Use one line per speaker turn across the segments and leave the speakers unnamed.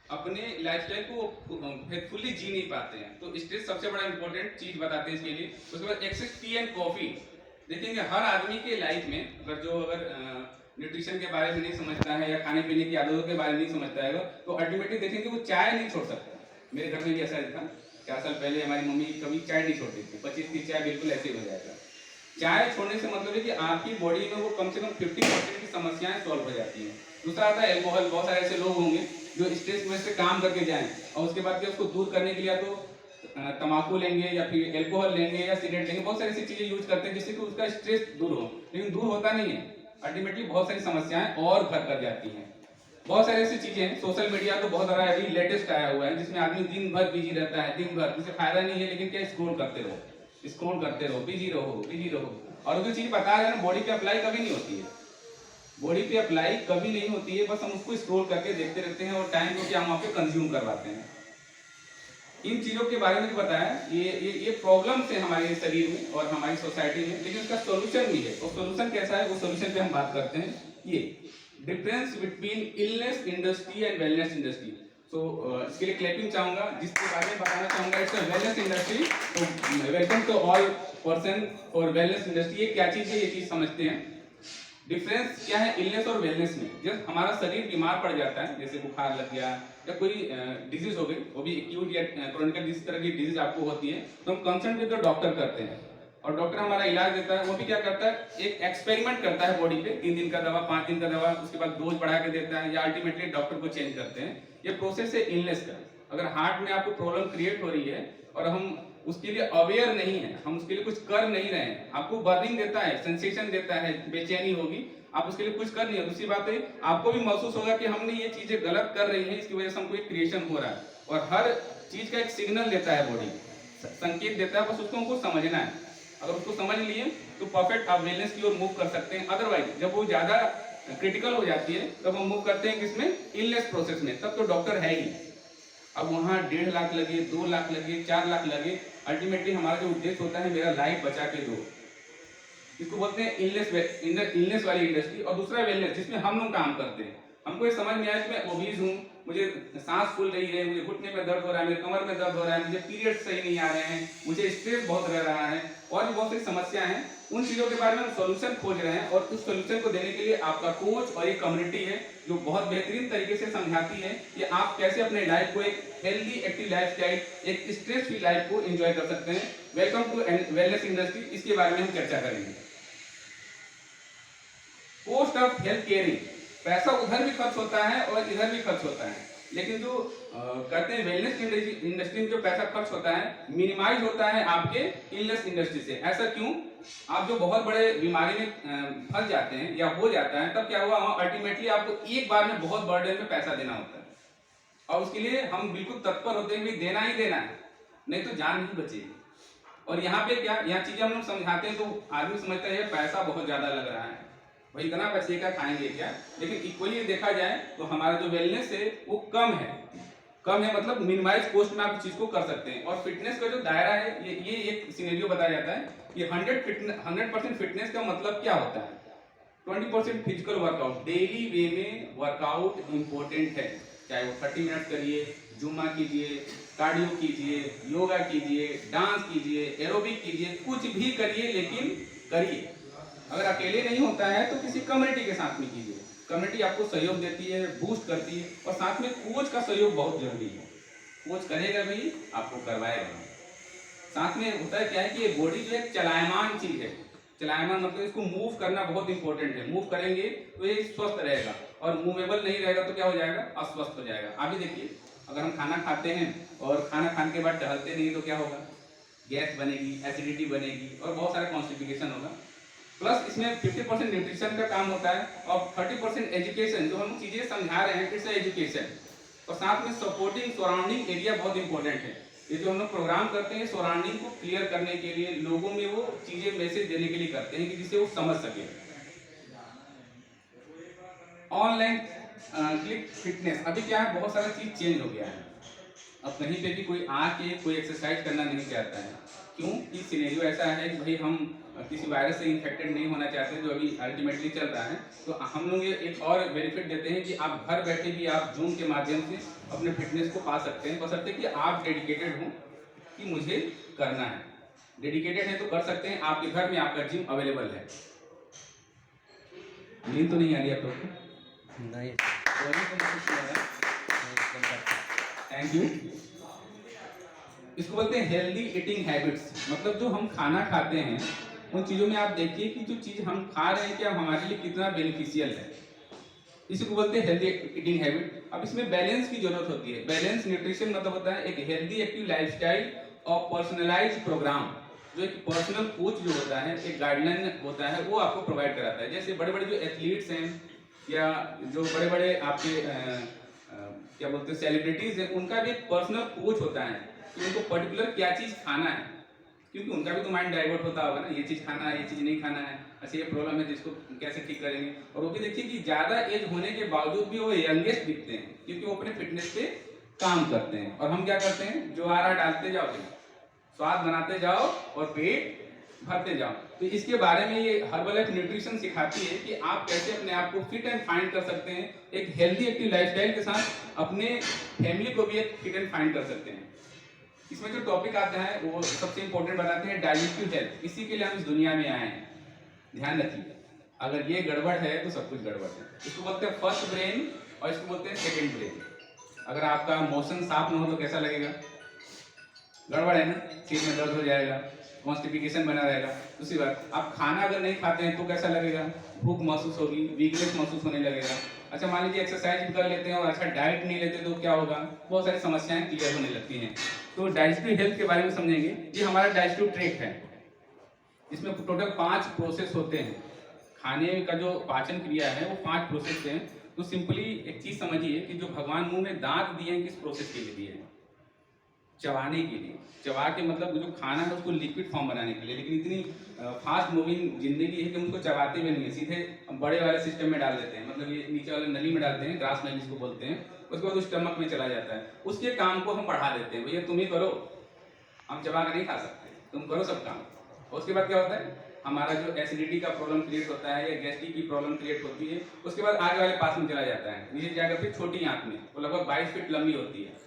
अपने लाइफस्टाइल को फेथफुली जी नहीं पाते हैं। तो स्ट्रेस सबसे बड़ा इंपॉर्टेंट चीज बताते हैं इसके लिए। उसके बाद एक्सेस टी एंड कॉफी। देखेंगे हर आदमी के लाइफ में अगर न्यूट्रिशन के बारे में नहीं समझता है या खाने पीने की आदतों के बारे में नहीं समझता है तो अल्टीमेटली देखेंगे वो चाय नहीं छोड़ सकता। मेरे घर में भी ऐसा था। 4 साल पहले हमारी मम्मी कभी चाय नहीं छोड़ती थी, 25-30 चाय बिल्कुल ऐसे हो जाएगा। चाय छोड़ने से मतलब है कि आपकी बॉडी में वो कम से कम 50% की समस्याएं सॉल्व हो जाती हैं। दूसरा आता है एल्कोहल। बहुत सारे ऐसे लोग होंगे जो स्ट्रेस में से काम करके जाएं और उसके बाद उसको दूर करने के लिए तो तंबाकू लेंगे या फिर एल्कोहल लेंगे या सिगरेट लेंगे, बहुत सारी ऐसी चीजें यूज करते हैं जिससे कि उसका स्ट्रेस दूर हो, लेकिन दूर होता नहीं है। अल्टीमेटली बहुत सारी समस्याएं और घर कर जाती हैं। बहुत सारी ऐसी चीजें हैं। सोशल मीडिया तो बहुत सारा अभी लेटेस्ट आया हुआ है जिसमें आदमी दिन भर बिजी रहता है, दिन भर जिससे फायदा नहीं है, लेकिन क्या स्क्रॉल करते रहो, बिजी रहो। और जो चीज बता रहे हैं ना, बॉडी पे अप्लाई कभी नहीं होती है, बॉडी पे अप्लाई कभी नहीं होती है। बस हम उसको स्क्रॉल करके देखते रहते हैं और टाइम को क्या हम वहाँ पे कंज्यूम करवाते हैं। इन चीजों के बारे में जो बताया, ये प्रॉब्लम्स है हमारे शरीर में और हमारी सोसाइटी में, लेकिन उसका सोल्यूशन भी है। और सोल्यूशन कैसा है, वो सोल्यूशन पे हम बात करते हैं। ये difference between illness industry and wellness industry. तो इसके लिए क्लैपिंग चाहूंगा, जिसके बारे में बताना चाहूंगा इट्स अ वेलनेस इंडस्ट्री। तो वेलकम टू ऑल पर्सन और वेलनेस इंडस्ट्री। ये क्या चीज है, ये चीज समझते हैं। डिफरेंस क्या है इलनेस और वेलनेस में। जब हमारा शरीर बीमार पड़ जाता है, जैसे बुखार लग गया या कोई डिजीज हो गई, वो भी एक्यूट या क्रोनिकल जिस तरह की डिजीज आपको होती है, तो हम कंसल्ट विद द डॉक्टर करते हैं और डॉक्टर हमारा इलाज देता है। वो भी क्या करता है, एक एक्सपेरिमेंट करता है बॉडी पे। 3 दिन का दवा, 5 दिन का दवा, उसके बाद डोज बढ़ा के देता है या अल्टीमेटली डॉक्टर को चेंज करते हैं। ये प्रोसेस है इलनेस का। अगर हार्ट में आपको प्रॉब्लम क्रिएट हो रही है और हम उसके लिए अवेयर नहीं है, हम उसके लिए कुछ कर नहीं रहे हैं, आपको बर्निंग देता है, सेंसेशन देता है, बेचैनी होगी, आप उसके लिए कुछ कर नहीं है। दूसरी बात है, आपको भी महसूस होगा कि हमने ये चीजें गलत कर रही हैं, इसकी वजह से हमको एक क्रिएशन हो रहा है। और हर चीज का एक सिग्नल देता है बॉडी, संकेत देता है, बस उसको हमको समझना है। अगर उसको समझ लिए तो परफेक्ट आप वेलनेस की ओर मूव कर सकते हैं। अदरवाइज जब वो ज्यादा क्रिटिकल हो जाती है तब हम मूव करते हैं किसमें, इलनेस प्रोसेस में। तब तो डॉक्टर है ही। अब वहाँ 1.5 लाख लगे, 2 लाख लगे, 4 लाख लगे, अल्टीमेटली हमारा जो उद्देश्य होता है, मेरा लाइफ बचा के दो। इसको बोलते हैं इलनेस वाली इंडस्ट्री। और दूसरा वेलनेस, जिसमें हम लोग काम करते हैं। हमको ये समझ में आया कि मैं ओबीज हूँ, मुझे सांस फूल रही है, मुझे घुटने में दर्द हो रहा है, मेरे कमर में दर्द हो रहा है, मुझे पीरियड सही नहीं आ रहे हैं, मुझे स्ट्रेस बहुत रह रहा है, और भी बहुत सारी समस्या हैं। उन चीजों के बारे में हम सोल्यूशन खोज रहे हैं और उस सोल्यूशन को देने के लिए आपका कोच और एक कम्युनिटी है जो बहुत बेहतरीन तरीके से समझाती है कि आप कैसे अपने लाइफ को एक हेल्दी एक्टिव लाइफस्टाइल, एक स्ट्रेस फ्री लाइफ को एंजॉय कर सकते हैं। Welcome to wellness industry. इसके बारे में हम चर्चा करेंगे। Cost of health caring. पैसा उधर भी खर्च होता है और इधर भी खर्च होता है, लेकिन जो कहते हैं वेलनेस इंडस्ट्री में जो पैसा खर्च होता है मिनिमाइज होता है आपके इलनेस इंडस्ट्री से। ऐसा क्यों? आप जो बहुत बड़े बीमारी में फंस जाते हैं या हो जाता है, तब क्या हुआ, अल्टीमेटली आपको एक बार में बहुत बर्डन में पैसा देना होता है और उसके लिए हम बिल्कुल तत्पर होते हैं कि देना ही देना है, नहीं तो जान नहीं बचेगी। और यहाँ पे क्या, यहाँ चीजें हम लोग समझाते हैं तो आदमी समझता है पैसा बहुत ज्यादा लग रहा है, भाई इतना पैसे का खाएंगे क्या। लेकिन इक्वली देखा जाए तो हमारा जो वेलनेस है वो कम है, मतलब मिनिमाइज कॉस्ट में आप चीज को कर सकते हैं। और फिटनेस का जो दायरा है, ये एक सिनेरियो बताया जाता है कि 100% फिटनेस का मतलब क्या होता है। 20% फिजिकल वर्कआउट, डेली वे में वर्कआउट इंपॉर्टेंट है। चाहे वो 30 मिनट करिए, जुम्मा कीजिए, कार्डियो कीजिए, योगा कीजिए, डांस कीजिए, एरोबिक कीजिए, कुछ भी करिए, लेकिन करिए। अगर अकेले नहीं होता है तो किसी कम्युनिटी के साथ में कीजिए। कम्युनिटी आपको सहयोग देती है, बूस्ट करती है, और साथ में कोच का सहयोग बहुत जरूरी है। कोच करेगा भी, आपको करवाएगा भी। साथ में होता है क्या है कि ये बॉडी जो एक चलायमान चीज है, चलायमान मतलब इसको मूव करना बहुत इंपॉर्टेंट है। मूव करेंगे तो ये स्वस्थ रहेगा, और मूवेबल नहीं रहेगा तो क्या हो जाएगा, अस्वस्थ हो जाएगा। अभी देखिए, अगर हम खाना खाते हैं और खाना खाने के बाद टहलते नहीं तो क्या होगा, गैस बनेगी, एसिडिटी बनेगी और बहुत सारा कॉन्स्टिपेशन होगा। प्लस इसमें 50% न्यूट्रिशन का काम होता है और 30% एजुकेशन, जो हम चीजें समझा रहे हैं, इट्स एजुकेशन। और साथ में सपोर्टिंग सराउंडिंग एरिया बहुत इंपॉर्टेंट है। ये जो हम लोग प्रोग्राम करते हैं सराउंडिंग को क्लियर करने के लिए, लोगों में वो चीजें मैसेज देने के लिए करते हैं कि जिससे वो समझ सके। ऑनलाइन क्लिक फिटनेस, अभी क्या है, बहुत सारा चीज चेंज हो गया है। अब कहीं पे भी कोई आके कोई एक्सरसाइज करना नहीं चाहता है, क्यों कि सिनेरियो ऐसा है कि भाई हम किसी वायरस से इन्फेक्टेड नहीं होना चाहते जो अभी अल्टीमेटली चल रहा है। तो हम लोग ये एक और बेनिफिट देते हैं कि आप घर बैठे भी आप जूम के माध्यम से अपने फिटनेस को पा सकते हैं, बशर्ते कि आप डेडिकेटेड हों कि मुझे करना है। डेडिकेटेड है तो कर सकते हैं, आपके घर में आपका जिम अवेलेबल है। नींद तो नहीं आ रही आप लोग को?
नहीं।
Thank you. इसको बोलते हैं हेल्दी ईटिंग हैबिट्स, मतलब जो हम खाना खाते हैं उन चीज़ों में आप देखिए कि जो चीज़ हम खा रहे हैं क्या हमारे लिए कितना बेनिफिशियल है। इसी को बोलते हैं हेल्दी ईटिंग हैबिट। अब इसमें बैलेंस की जरूरत होती है। बैलेंस न्यूट्रिशन मतलब होता है एक हेल्दी एक्टिव लाइफस्टाइल और पर्सनलाइज्ड प्रोग्राम, जो एक पर्सनल कोच जो होता है, एक गाइडलाइन होता है, वो आपको प्रोवाइड कराता है। जैसे बड़े बड़े जो एथलीट्स हैं या जो बड़े बड़े आपके क्या बोलते हैं सेलिब्रिटीज हैं, उनका भी एक पर्सनल कोच होता है कि उनको पर्टिकुलर क्या चीज़ खाना है, क्योंकि उनका भी तो माइंड डाइवर्ट होता होगा ना, ये चीज़ खाना है, ये चीज़ नहीं खाना है, अच्छा ये प्रॉब्लम है तो इसको कैसे ठीक करेंगे। और वो भी देखिए कि ज़्यादा एज होने के बावजूद भी वो यंगेस्ट दिखते हैं, क्योंकि वो अपने फिटनेस पे काम करते हैं। और हम क्या करते हैं, जो आ रहा डालते जाओ, स्वाद बनाते जाओ और पेट भरते जाओ। तो इसके बारे में ये हर्बलाइफ न्यूट्रिशन सिखाती है कि आप कैसे अपने आप को फिट एंड फाइन कर सकते हैं, एक हेल्दी एक्टिव लाइफस्टाइल के साथ अपने फैमिली को भी एक फिट एंड फाइन कर सकते हैं। इसमें जो टॉपिक आता है वो सबसे इंपॉर्टेंट बताते हैं डाइजेस्टिव हेल्थ। इसी के लिए हम इस दुनिया में आए हैं। ध्यान रखिए, अगर ये गड़बड़ है तो सब कुछ गड़बड़ है। इसको बोलते हैं फर्स्ट ब्रेन और इसको बोलते हैं सेकेंड ब्रेन। अगर आपका मोशन साफ ना हो तो कैसा लगेगा, गड़बड़ है ना, सिर में दर्द हो जाएगा, कॉन्स्टिपेशन बना रहेगा। दूसरी बात, आप खाना अगर नहीं खाते हैं तो कैसा लगेगा, भूख महसूस होगी, वीकनेस महसूस होने लगेगा। अच्छा मान लीजिए एक्सरसाइज भी कर लेते हैं और अच्छा डाइट नहीं लेते तो क्या होगा, बहुत सारी समस्याएं क्लियर होने लगती हैं। तो डाइजेस्टिव हेल्थ के बारे में समझेंगे। ये हमारा डाइजेस्टिव ट्रैक्ट है, इसमें टोटल 5 प्रोसेस होते हैं। खाने का जो पाचन क्रिया है वो 5 प्रोसेस हैं। तो सिंपली एक चीज समझिए कि जो भगवान मुंह में दांत दिए हैं किस प्रोसेस के लिए दिए हैं, चबाने के लिए। चबा के मतलब जो खाना है उसको लिक्विड फॉर्म बनाने के लिए। लेकिन इतनी फास्ट मूविंग जिंदगी है कि हम उसको चबाते हुए नहीं है, सीधे बड़े वाले सिस्टम में डाल देते हैं, मतलब ये नीचे वाले नली में डालते हैं, ग्रास नली जिसको बोलते हैं। उसके बाद स्टमक में चला जाता है, उसके काम को हम बढ़ा देते हैं, भैया तुम ही करो, हम चबा कर नहीं खा सकते, तुम करो सब काम। और उसके बाद क्या होता है, हमारा जो एसिडिटी का प्रॉब्लम क्रिएट होता है या गैस्ट्रिक की प्रॉब्लम क्रिएट होती है। उसके बाद आगे वाले पास में चला जाता है, नीचे जाकर फिर छोटी आंत में, वो लगभग 22 फीट लंबी होती है।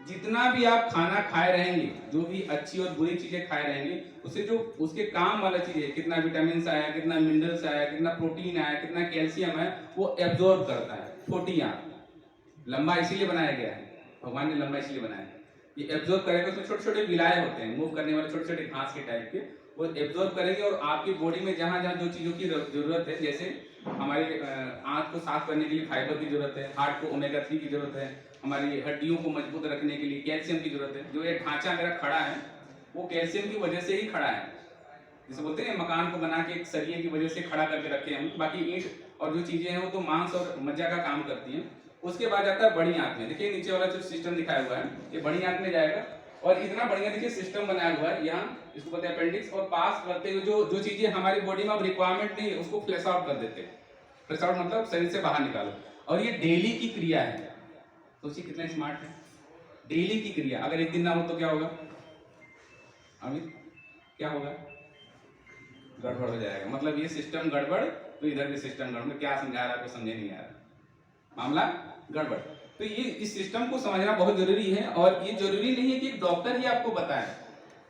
जितना भी आप खाना खाए रहेंगे, जो भी अच्छी और बुरी चीजें खाए रहेंगे, उससे जो उसके काम वाला चीज है, कितना विटामिन आया, कितना मिनरल्स आया, कितना प्रोटीन आया, कितना कैल्शियम है, वो एब्जॉर्ब करता है। छोटी आंत लंबा इसीलिए बनाया गया है, भगवान ने लंबा इसलिए बनाया है, ये एब्जॉर्ब करेगा। उसमें छोटे छोटे विलाय होते हैं, मूव करने वाले छोटे छोटे घास के टाइप के, वो एब्जॉर्ब करेंगे और आपकी बॉडी में जहां जहां जो चीजों की जरूरत है, जैसे हमारे आंत को साफ करने के लिए फाइबर की जरूरत है, हार्ट को ओमेगा 3 की जरूरत है, हमारी हड्डियों को मजबूत रखने के लिए कैल्शियम की जरूरत है। जो ये ढांचा मेरा खड़ा है वो कैल्शियम की वजह से ही खड़ा है। जैसे बोलते हैं मकान को बना के एक सरिये की वजह से खड़ा करके रखे हम, बाकी ईंट और जो चीजें हैं वो तो मांस और मज्जा का काम करती हैं। उसके बाद आता है बड़ी आंत में। देखिए नीचे वाला जो सिस्टम दिखाया हुआ है ये बड़ी आंत में जाएगा और इतना बढ़िया देखिए सिस्टम बनाया हुआ है यहाँ, इसको बोलते हैं अपेंडिक्स। और पास करते हुए जो चीजें हमारी बॉडी में अब रिक्वायरमेंट नहीं है उसको फ्लैश आउट कर देते हैं। फ्लैश आउट मतलब शरीर से बाहर निकालो। और ये डेली की क्रिया है, सोचिए कितना स्मार्ट है। डेली की क्रिया, अगर एक दिन ना हो तो क्या होगा अमित, क्या होगा, गड़बड़ हो जाएगा। मतलब ये सिस्टम गड़बड़ तो इधर भी सिस्टम गड़बड़। क्या समझा रहा है आपको, समझे नहीं आ रहा, मामला गड़बड़। तो ये इस सिस्टम को समझना बहुत जरूरी है। और ये जरूरी नहीं है कि एक डॉक्टर ही आपको बताए,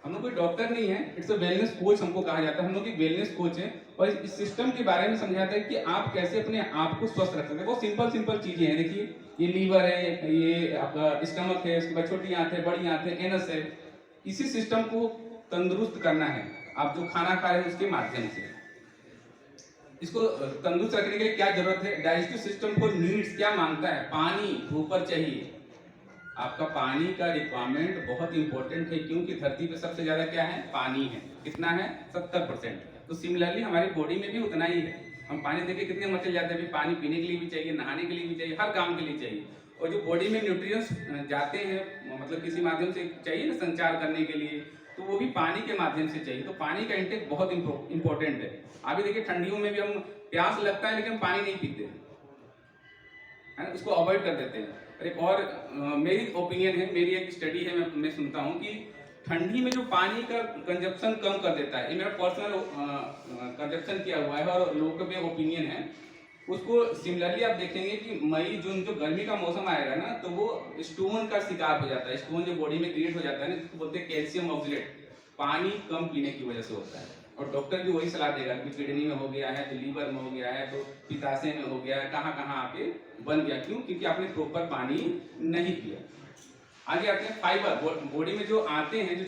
हम लोग कोई डॉक्टर नहीं है, इट्स अ वेलनेस कोच हमको कहा जाता है। हम लोग एक वेलनेस कोच है और इस सिस्टम के बारे में समझाता है कि आप कैसे अपने आप को स्वस्थ रख सकते हैं। बहुत सिंपल सिंपल चीजें हैं। देखिए ये लीवर है, ये आपका स्टमक है, उसके बाद छोटी आंत है, बड़ी आंत है, एनस है। इसी सिस्टम को तंदुरुस्त करना है आप जो खाना खा रहे हैं उसके माध्यम से। इसको तंदुरुस्त रखने के लिए क्या जरूरत है, डाइजेस्टिव सिस्टम को नीड्स क्या मांगता है, पानी ऊपर चाहिए। आपका पानी का रिक्वायरमेंट बहुत इंपॉर्टेंट है, क्योंकि धरती पे सबसे ज्यादा क्या है, पानी है। कितना है, 70%। तो सिमिलरली हमारी बॉडी में भी उतना ही है। हम पानी देके कितने मचल जाते हैं, पानी पीने के लिए भी चाहिए, नहाने के लिए भी चाहिए, हर काम के लिए चाहिए। और जो बॉडी में न्यूट्रिएंट्स जाते हैं मतलब किसी माध्यम से चाहिए ना संचार करने के लिए, तो वो भी पानी के माध्यम से चाहिए। तो पानी का इंटेक बहुत इंपॉर्टेंट है। अभी देखिए ठंडियों में भी हम प्यास लगता है लेकिन पानी नहीं पीते हैं, उसको अवॉइड कर देते हैं। और एक और मेरी ओपिनियन है, मेरी एक स्टडी है, मैं सुनता हूँ कि ठंडी में जो पानी का कंजप्शन कम कर देता है, ये मेरा पर्सनल कंजप्शन किया हुआ है और लोगों का भी ओपिनियन है। उसको सिमिलरली आप देखेंगे कि मई जून जो गर्मी का मौसम आएगा ना, तो वो स्टोन का शिकार हो जाता है। स्टोन जो बॉडी में क्रिएट हो जाता है ना, जिसको बोलते हैं कैल्शियम ऑक्सीडेट, पानी कम पीने की वजह से होता है। और डॉक्टर भी वही सलाह देगा कि किडनी में हो गया है, तो लीवर में हो गया है, तो पित्ताशय में हो गया है, कहाँ कहाँ आके बन गया। क्यों? क्योंकि आपने प्रॉपर पानी नहीं पिया। आगे आते हैं फाइबर, बॉडी में जो आते हैं, जो